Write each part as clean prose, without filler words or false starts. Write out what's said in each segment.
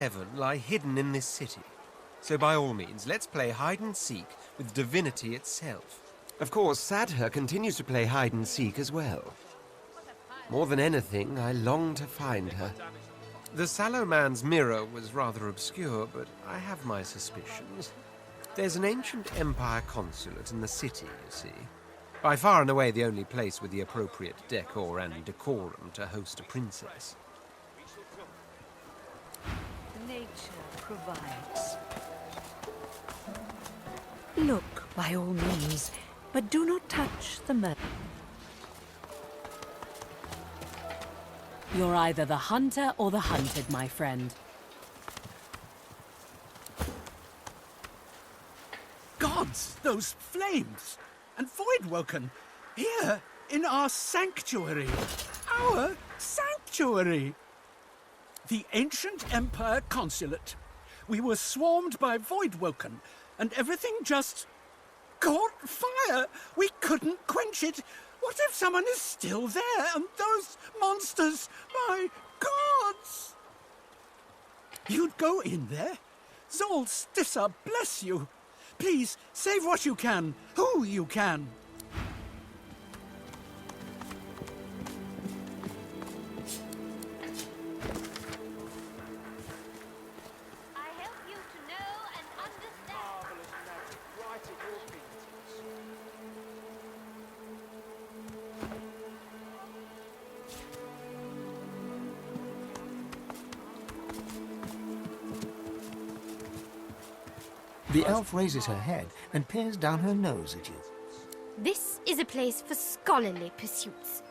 heaven lie hidden in this city. So by all means, let's play hide and seek with Divinity itself. Of course, Sadher continues to play hide and seek as well. More than anything, I long to find her. The Sallow Man's mirror was rather obscure, but I have my suspicions. There's an ancient Empire consulate in the city, you see. By far and away the only place with the appropriate decor and decorum to host a princess. Nature provides. Look, by all means, but do not touch the murder. You're either the hunter or the hunted, my friend. Gods, those flames! And Voidwoken! Here, in our sanctuary! Our sanctuary! The ancient Empire Consulate. We were swarmed by Voidwoken, and everything just caught fire! We couldn't quench it! What if someone is still there, and those monsters, my gods! You'd go in there? Zol Stissa, bless you! Please, save what you can, who you can! The elf raises her head and peers down her nose at you. This is a place for scholarly pursuits.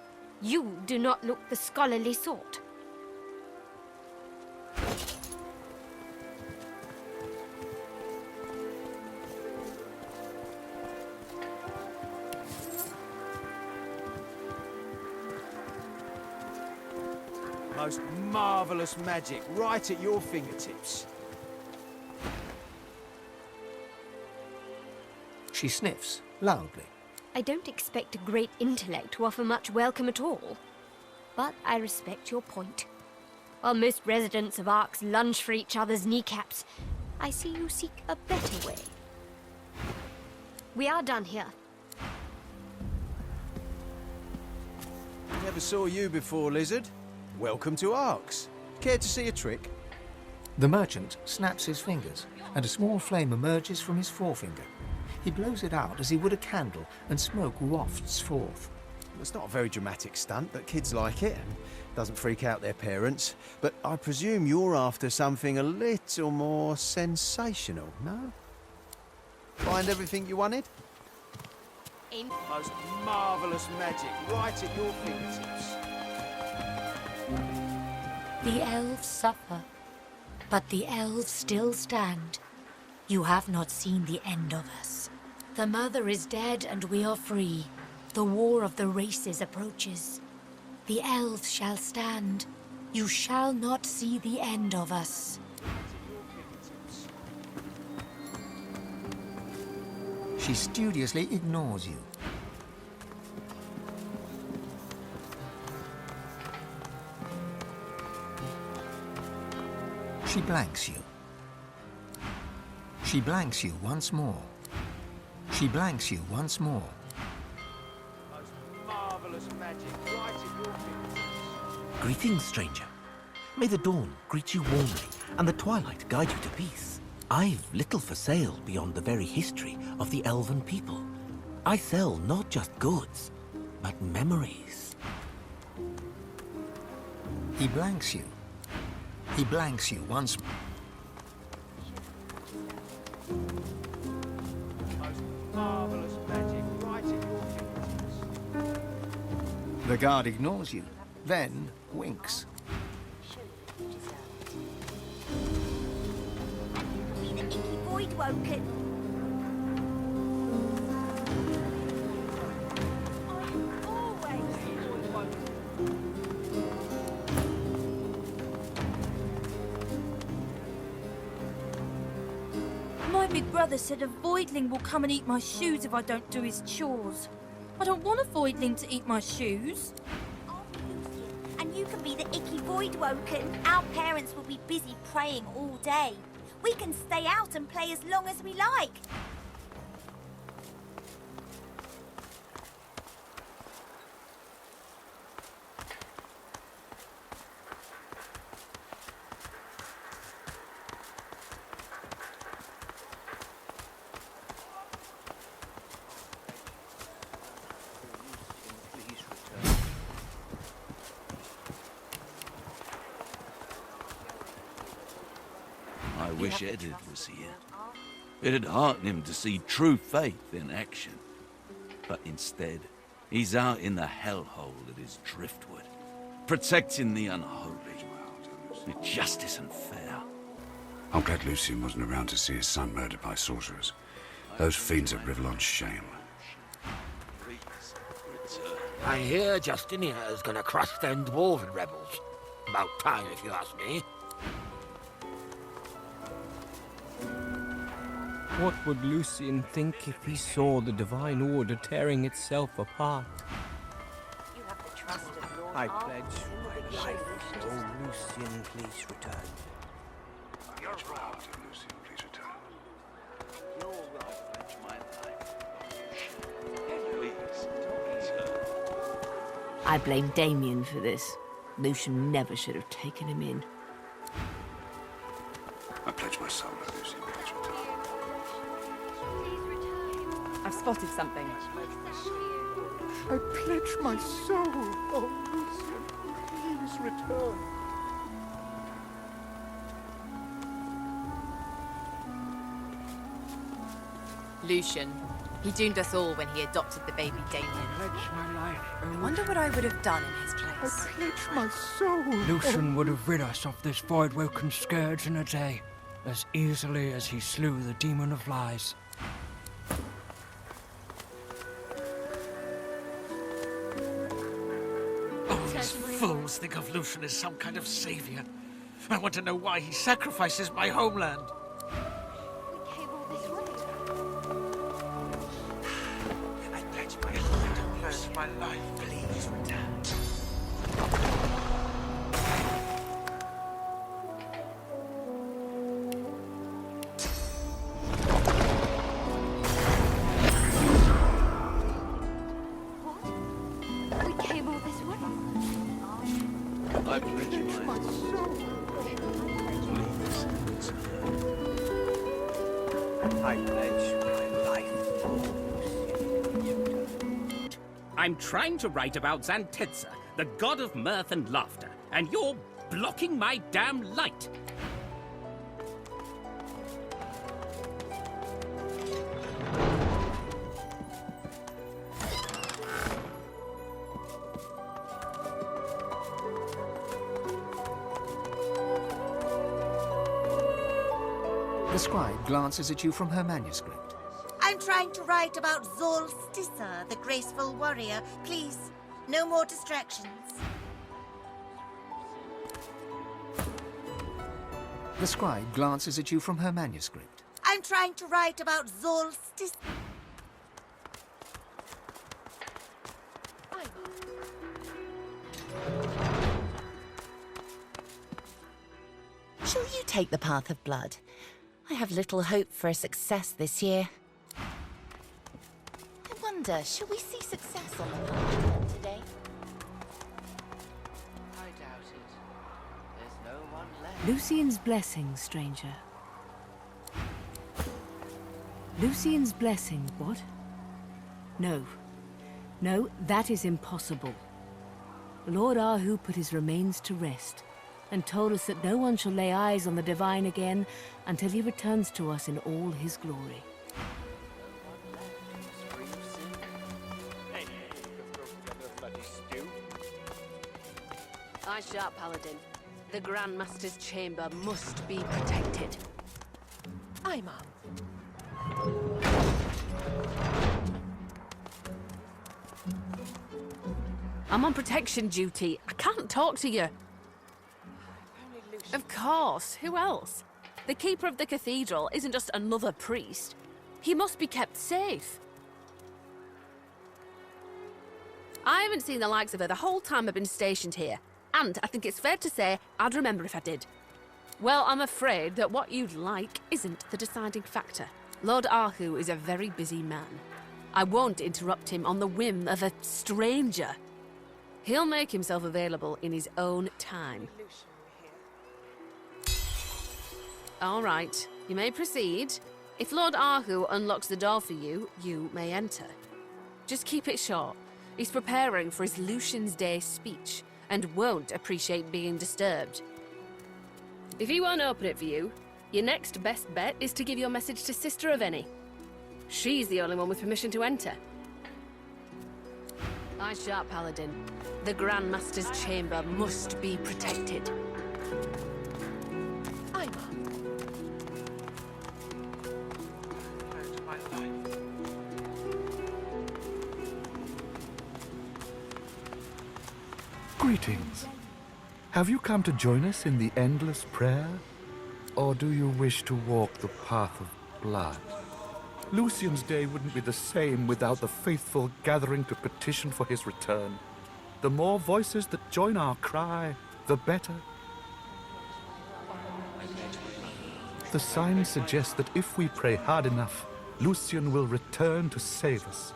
You do not look the scholarly sort. Most marvelous magic right at your fingertips. She sniffs loudly. I don't expect a great intellect to offer much welcome at all. But I respect your point. While most residents of Arks lunge for each other's kneecaps, I see you seek a better way. We are done here. Never saw you before, Lizard. Welcome to Arks. Care to see a trick? The merchant snaps his fingers, and a small flame emerges from his forefinger. He blows it out as he would a candle, and smoke wafts forth. It's not a very dramatic stunt, but kids like it, and doesn't freak out their parents. But I presume you're after something a little more sensational, no? Find everything you wanted? Most marvelous magic right at your fingertips. The elves suffer, but the elves still stand. You have not seen the end of us. The mother is dead and we are free. The war of the races approaches. The elves shall stand. You shall not see the end of us. She studiously ignores you. She blanks you. She blanks you once more. She blanks you once more. Most marvelous magic right at your fingertips. Greetings, stranger. May the dawn greet you warmly, and the twilight guide you to peace. I've little for sale beyond the very history of the elven people. I sell not just goods, but memories. He blanks you. He blanks you once more. Most marvelous magic right at your fingertips. The guard ignores you, then winks. Be the icky Voidwoken. My big brother said a voidling will come and eat my shoes if I don't do his chores. I don't want a voidling to eat my shoes. And you can be the icky void woken. Our parents will be busy praying all day. We can stay out and play as long as we like. I wish Edward was here. It'd hearten him to see true faith in action. But instead, he's out in the hellhole that is Driftwood, protecting the unholy. It just isn't fair. I'm glad Lucian wasn't around to see his son murdered by sorcerers. Those fiends are Rivlon's shame. I hear Justinia's gonna crush them dwarven rebels. About time, if you ask me. What would Lucian think if he saw the Divine Order tearing itself apart? You have the trust of Lord I Arhu. pledge my life. Oh, Lucian, please return. I blame Damien for this. Lucian never should have taken him in. I pledge my soul, Lucian, please return. I've spotted something. I pledge my soul. Oh, Lucian, please return. Lucian. He doomed us all when he adopted the baby Damien. Pledge my life. I wonder what I would have done in his place. I pledge my soul. Lucian would have rid us of this void-woken scourge in a day, as easily as he slew the demon of lies. Oh, these fools think of Lucian as some kind of savior. I want to know why he sacrifices my homeland. We came all this way. I pledge my heart, I pledge my life. Please return. What? We came all this way. I pledge my soul. I pledge my life. I'm trying to write about Xantedza, the god of mirth and laughter, and you're blocking my damn light. The scribe glances at you from her manuscript. I'm trying to write about Zolstissa, the graceful warrior. Please, no more distractions. The scribe glances at you from her manuscript. I'm trying to write about Zolstissa. Shall you take the path of blood? I have little hope for a success this year. I wonder, shall we see success on the path of blood today? I doubt it. There's no one left. Lucian's blessing, stranger. Lucian's blessing, what? No. No, that is impossible. Lord Arhu put his remains to rest, and told us that no one shall lay eyes on the divine again until he returns to us in all his glory. Eye sharp, Paladin. The Grandmaster's chamber must be protected. Aye, Mum. I'm on protection duty. I can't talk to you. Of course, who else? The keeper of the cathedral isn't just another priest. He must be kept safe. I haven't seen the likes of her the whole time I've been stationed here. And I think it's fair to say I'd remember if I did. Well, I'm afraid that what you'd like isn't the deciding factor. Lord Arhu is a very busy man. I won't interrupt him on the whim of a stranger. He'll make himself available in his own time. All right, you may proceed. If Lord Arhu unlocks the door for you, you may enter. Just keep it short. He's preparing for his Lucian's Day speech and won't appreciate being disturbed. If he won't open it for you, your next best bet is to give your message to Sister of Any. She's the only one with permission to enter. Eye sharp, Paladin. The Grand Master's chamber must be protected. I'm Greetings. Have you come to join us in the endless prayer? Or do you wish to walk the path of blood? Lucian's Day wouldn't be the same without the faithful gathering to petition for his return. The more voices that join our cry, the better. The signs suggest that if we pray hard enough, Lucian will return to save us.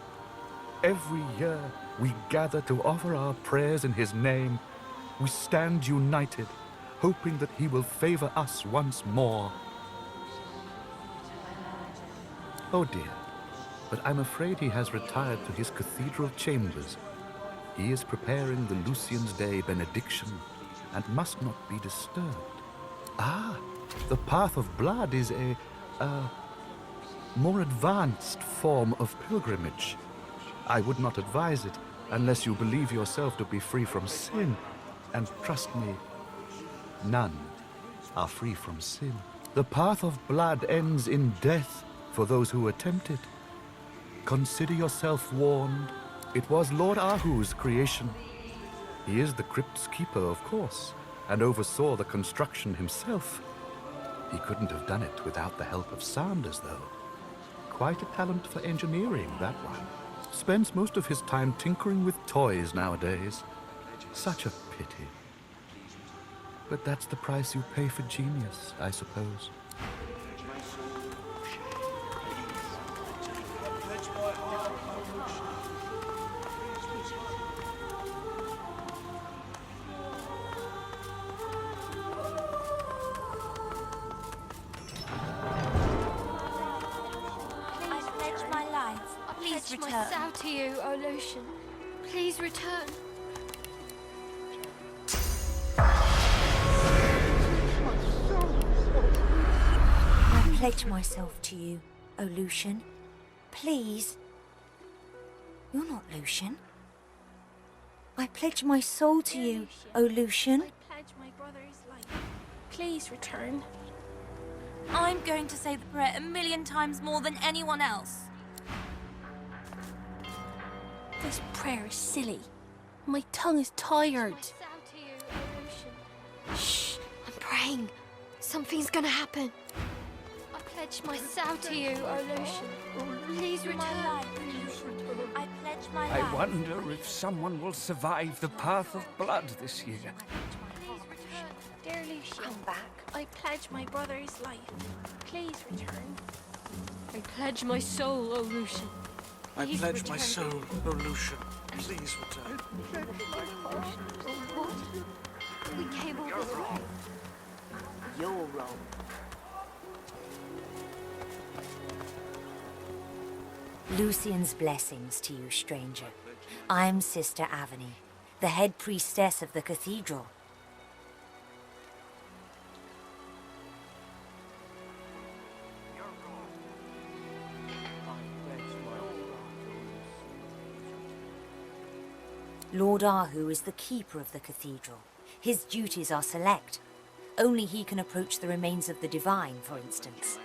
Every year, we gather to offer our prayers in his name. We stand united, hoping that he will favor us once more. Oh dear, but I'm afraid he has retired to his cathedral chambers. He is preparing the Lucian's Day benediction and must not be disturbed. Ah, the path of blood is a more advanced form of pilgrimage. I would not advise it unless you believe yourself to be free from sin. And trust me, none are free from sin. The path of blood ends in death for those who attempt it. Consider yourself warned. It was Lord Arhu's creation. He is the crypt's keeper, of course, and oversaw the construction himself. He couldn't have done it without the help of Sanders, though. Quite a talent for engineering, that one. Spends most of his time tinkering with toys nowadays. Such a pity. But that's the price you pay for genius, I suppose. Please return. My sow to you, O Lucian. Please return. I pledge myself to you, O Lucian. Please. You're not Lucian. I pledge my soul to you, O Lucian. I pledge my brother's life. Please return. I'm going to say the prayer 1,000,000 times more than anyone else. This prayer is silly. My tongue is tired. Shh, I'm praying. Something's gonna happen. I pledge my sow to you, O Lucian. Please return. I pledge my I life. wonder if someone will survive the path of blood this year. Please return. Dear Lucian, come back. I pledge my brother's life. Please return. I pledge my soul, O Lucian. I Please pledge my return. soul, O Lucian. Please return. What? We came all this way. You're wrong. Lucian's blessings to you, stranger. I'm Sister Divinity, the head priestess of the cathedral. Lord Arhu is the keeper of the cathedral. His duties are select. Only he can approach the remains of the divine, for instance.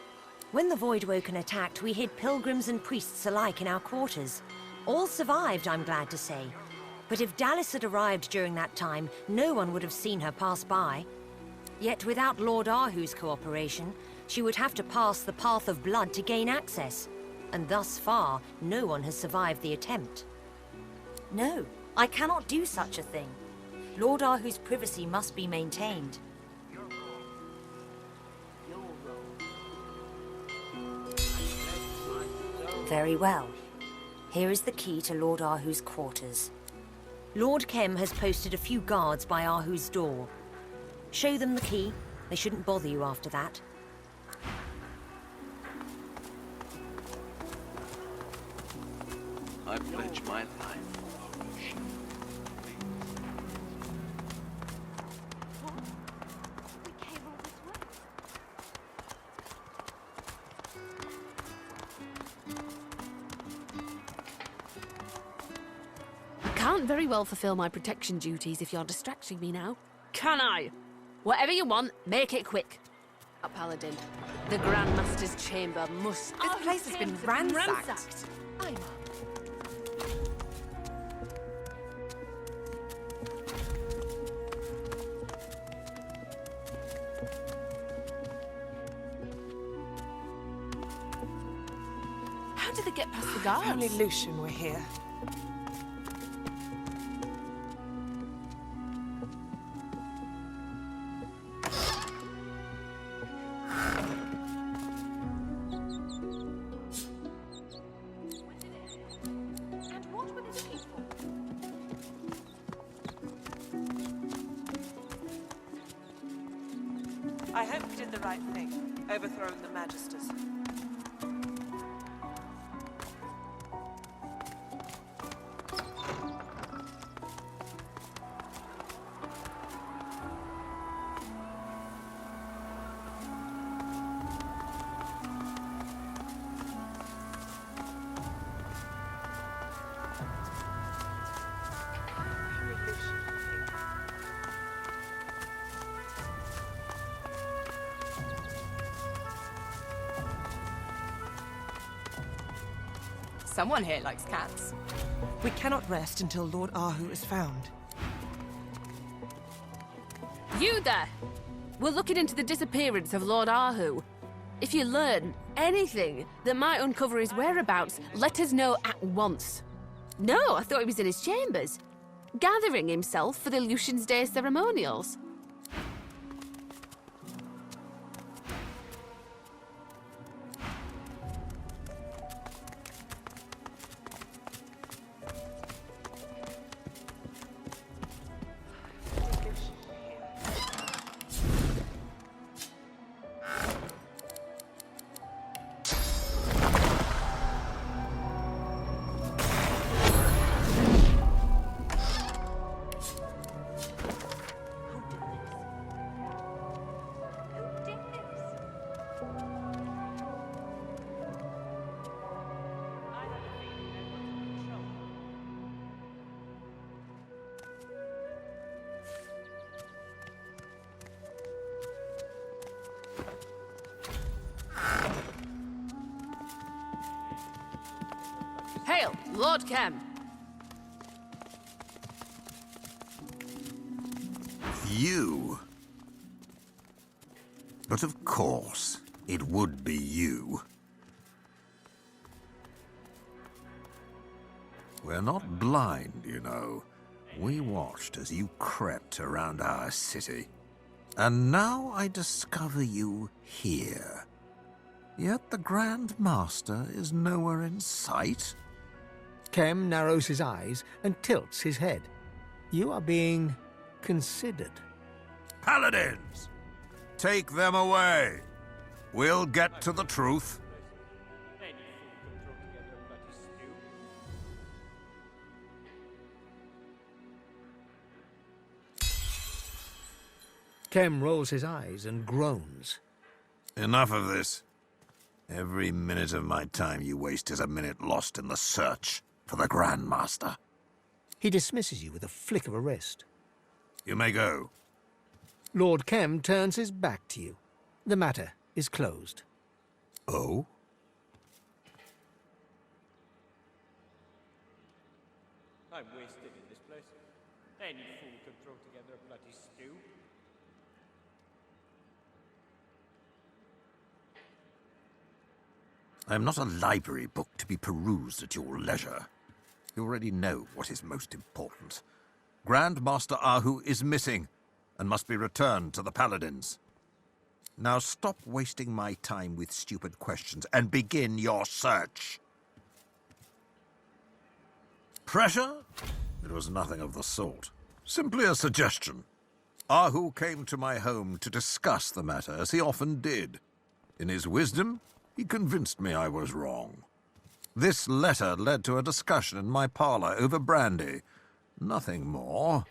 When the Voidwoken attacked, we hid pilgrims and priests alike in our quarters. All survived, I'm glad to say. But if Dallas had arrived during that time, no one would have seen her pass by. Yet without Lord Arhu's cooperation, she would have to pass the path of blood to gain access. And thus far, no one has survived the attempt. No, I cannot do such a thing. Lord Arhu's privacy must be maintained. Very well. Here is the key to Lord Arhu's quarters. Lord Kem has posted a few guards by Arhu's door. Show them the key. They shouldn't bother you after that. I pledge my life. I can't very well fulfill my protection duties if you're distracting me now. Can I? Whatever you want, make it quick. Paladin, the Grandmaster's chamber must... This place has been ransacked. I know. How did they get past the guards? If only Lucian were here. I hope we did the right thing, overthrowing the Magisters. Someone here likes cats. We cannot rest until Lord Arhu is found. You there! We're looking into the disappearance of Lord Arhu. If you learn anything that might uncover his whereabouts, let us know at once. No, I thought he was in his chambers, gathering himself for the Lucian's Day ceremonials. Hail, Lord Kem. You? But of course, it would be you. We're not blind, you know. We watched as you crept around our city. And now I discover you here. Yet the Grand Master is nowhere in sight. Kem narrows his eyes and tilts his head. You are being considered. Paladins! Take them away. We'll get to the truth. Kem rolls his eyes and groans. Enough of this. Every minute of my time you waste is a minute lost in the search for the Grand Master. He dismisses you with a flick of a wrist. You may go. Lord Kem turns his back to you. The matter is closed. Oh? I'm wasted in this place. Any fool could throw together a bloody stew. I am not a library book to be perused at your leisure. You already know what is most important. Grandmaster Arhu is missing and must be returned to the Paladins. Now stop wasting my time with stupid questions and begin your search. Pressure? It was nothing of the sort. Simply a suggestion. Arhu came to my home to discuss the matter, as he often did. In his wisdom, he convinced me I was wrong. This letter led to a discussion in my parlor over brandy. Nothing more.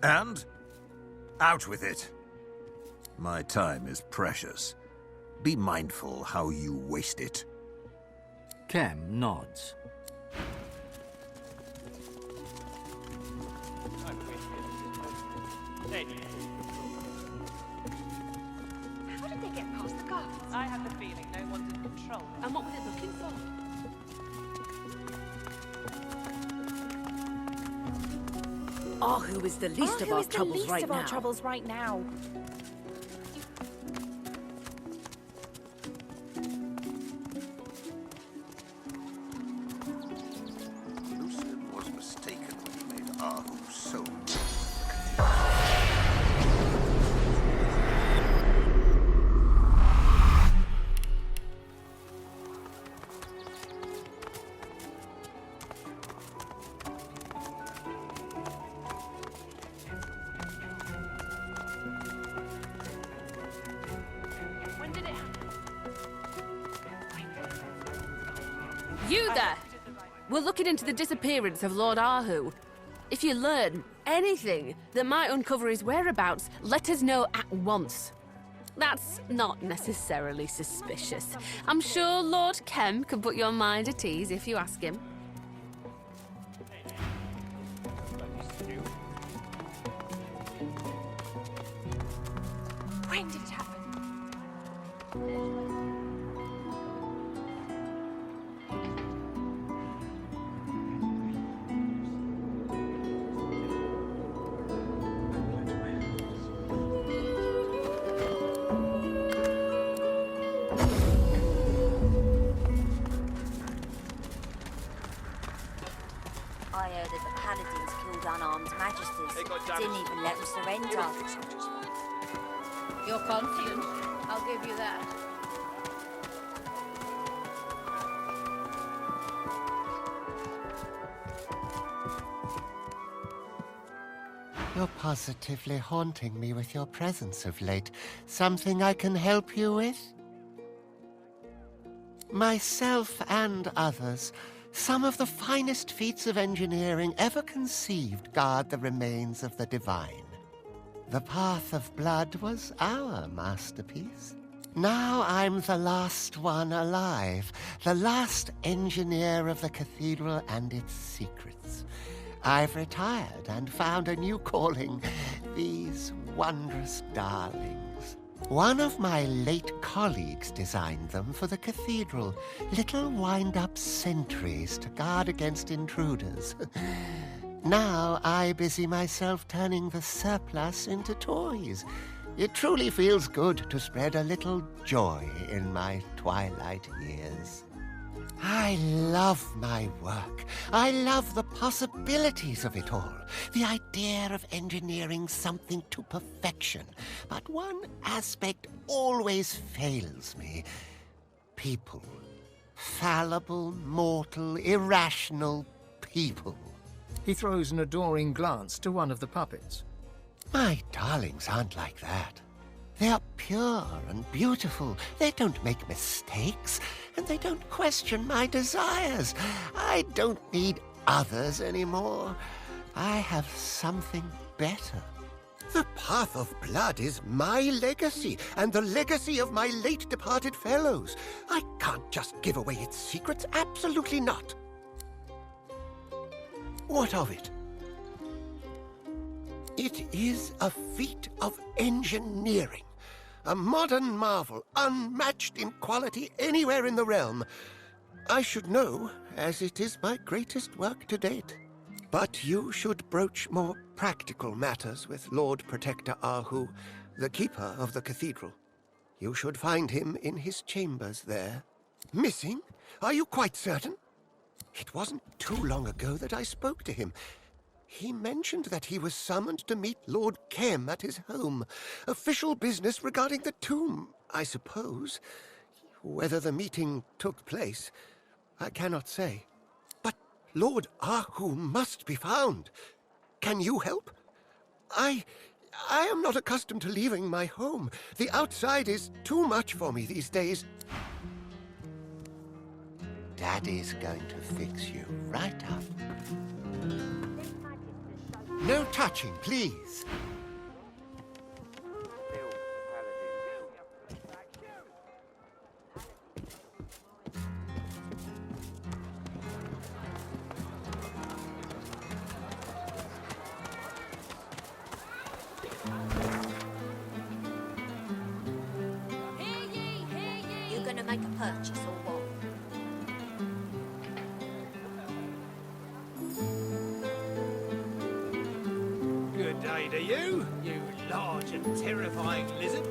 And out with it. My time is precious. Be mindful how you waste it. Kem nods. How did they get past the guards? I have the feeling no one's in control. And what were they looking for? Arhu is the least of our troubles right now. Lucian was mistaken when he made Arhu so. You there! We're looking into the disappearance of Lord Arhu. If you learn anything that might uncover his whereabouts, let us know at once. That's not necessarily suspicious. I'm sure Lord Kem can put your mind at ease if you ask him. When did it happen? I heard that the Paladins killed unarmed magisters. Didn't even let them surrender. You're confident. I'll give you that. You're positively haunting me with your presence of late. Something I can help you with? Myself and others, some of the finest feats of engineering ever conceived guard the remains of the divine. The Path of Blood was our masterpiece. Now I'm the last one alive, the last engineer of the cathedral and its secrets. I've retired and found a new calling, these wondrous darlings. One of my late colleagues designed them for the cathedral, little wind-up sentries to guard against intruders. Now I busy myself turning the surplus into toys. It truly feels good to spread a little joy in my twilight years. I love my work. I love the possibilities of it all. The idea of engineering something to perfection. But one aspect always fails me. People. Fallible, mortal, irrational people. He throws an adoring glance to one of the puppets. My darlings aren't like that. They are pure and beautiful. They don't make mistakes, and they don't question my desires. I don't need others anymore. I have something better. The path of blood is my legacy, and the legacy of my late departed fellows. I can't just give away its secrets, absolutely not. What of it? It is a feat of engineering. A modern marvel, unmatched in quality anywhere in the realm. I should know, as it is my greatest work to date. But you should broach more practical matters with Lord Protector Arhu, the keeper of the cathedral. You should find him in his chambers there. Missing? Are you quite certain? It wasn't too long ago that I spoke to him. He mentioned that he was summoned to meet Lord Kem at his home. Official business regarding the tomb, I suppose. Whether the meeting took place, I cannot say. But Lord Arhu must be found. Can you help? I am not accustomed to leaving my home. The outside is too much for me these days. Daddy's going to fix you right up. No touching, please. You gonna make a purchase or what? Good day to you, you large and terrifying lizard.